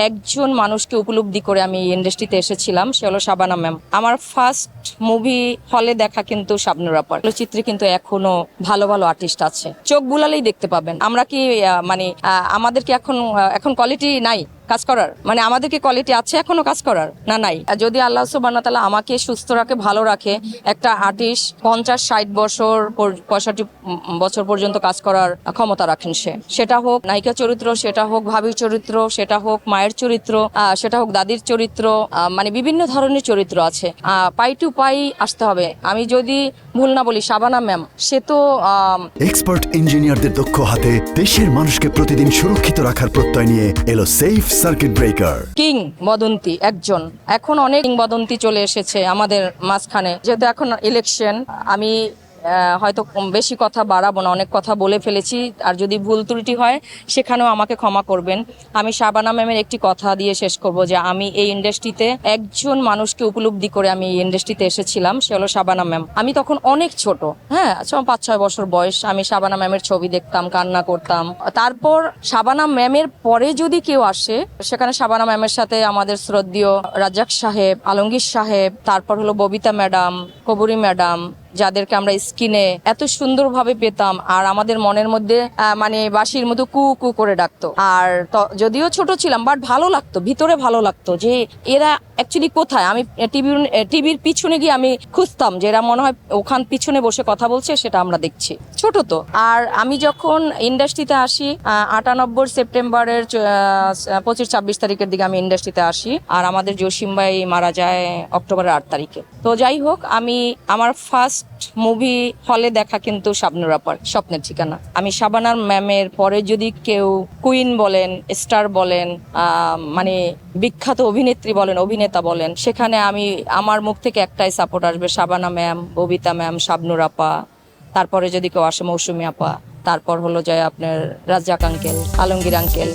একজন মানুষকে উপলব্ধি করে আমি ইন্ডাস্ট্রিতে এসেছিলাম, সে হলো শাবানা ম্যাম। আমার ফার্স্ট মুভি হলে দেখা কিন্তু শাবনূর আপার। চলচ্চিত্রে কিন্তু এখনো ভালো ভালো আর্টিস্ট আছে, চোখ বুলালেই দেখতে পাবেন। আমরা কি আমাদের কি এখন কোয়ালিটি নাই কাজ করার? মানে আমাদের কি কোয়ালিটি আছে এখনো কাজ করার? না, নাই। যদি আল্লাহ সুবহানাহু ওয়া তাআলা আমাকে সুস্থ রাখে, ভালো রাখে, একটা আর্টিস্ট 50-60 বছর 65 বছর পর্যন্ত কাজ করার ক্ষমতা রাখেন, সেটা হোক নায়িকা চরিত্র, সেটা হোক ভাবির চরিত্র, সেটা হোক মায়ের চরিত্র, সেটা হোক দাদির চরিত্র, মানে বিভিন্ন ধরনের চরিত্র আছে। পাই টু পাই আসতে হবে। আমি যদি ভুল না বলি, শাবানা ম্যাম সে তো এক্সপার্ট ইঞ্জিনিয়ারদের দক্ষ হাতে দেশের মানুষকে প্রতিদিন সুরক্ষিত রাখার প্রত্যয় নিয়ে এলো সেফ সার্কিট ব্রেকার। কিং বদন্তি একজন, এখন অনেক কিংবদন্তি চলে এসেছে আমাদের মাঝখানে। যেহেতু এখন ইলেকশন, আমি হয়তো বেশি কথা বাড়াবো না, অনেক কথা বলে ফেলেছি। আর যদি ভুল ত্রুটি হয় সেখানেও আমাকে ক্ষমা করবেন। আমি শাবানা ম্যামের একটি কথা দিয়ে শেষ করব যে আমি এই ইন্ডাস্ট্রিতে একজন মানুষকে উপলব্ধি করে আমি এই ইন্ডাস্ট্রিতে এসেছিলাম, সে হলো শাবানা ম্যাম। আমি তখন অনেক ছোট, হ্যাঁ 5-6 বছর বয়স। আমি শাবানা ম্যামের ছবি দেখতাম, কান্না করতাম। তারপর শাবানা ম্যামের পরে যদি কেউ আসে, সেখানে শাবানা ম্যামের সাথে আমাদের শ্রদ্ধেয় রাজ্জাক সাহেব, আলমগীর সাহেব, তারপর হলো ববিতা ম্যাডাম, কবরী ম্যাডাম, যাদেরকে আমরা স্ক্রিনে এত সুন্দরভাবে পেতাম আর আমাদের মনের মধ্যে মানে বাঁশির মতো কু কু করে ডাকতো। আর যদিও ছোট ছিলাম, বাট ভালো লাগতো, ভিতরে ভালো লাগতো যে এরা অ্যাকচুয়ালি কোথায়। আমি টিভির পিছনে গিয়ে আমি খুঁজতাম যে এরা মনে হয় ওখান পিছনে বসে কথা বলছে, সেটা আমরা দেখছি, ছোট তো। আর আমি যখন ইন্ডাস্ট্রিতে আসি 98 সেপ্টেম্বরের 25-26 তারিখের দিকে আমি ইন্ডাস্ট্রিতে আসি। আর আমাদের জসিম ভাই মারা যায় অক্টোবরের 8 তারিখে। তো যাই হোক, আমি আমার ফার্স্ট মুভি হলে দেখা কিন্তু শাবনূর আপার স্বপ্নের ঠিকানা। আমি শাবানার ম্যামের পরে যদি কেউ কুইন বলেন, স্টার বলেন, মানে বিখ্যাত অভিনেত্রী বলেন, অভিনেতা বলেন, সেখানে আমার মুখ থেকে একটাই সাপোর্ট আসবে, শাবানা ম্যাম, ববিতা ম্যাম, শাবনূর আপা। তারপরে যদি কেউ আসে মৌসুমী আপা, তারপর হলো যায় আপনার রাজ্জাক আঙ্কেল, আলমগীর আঙ্কেল।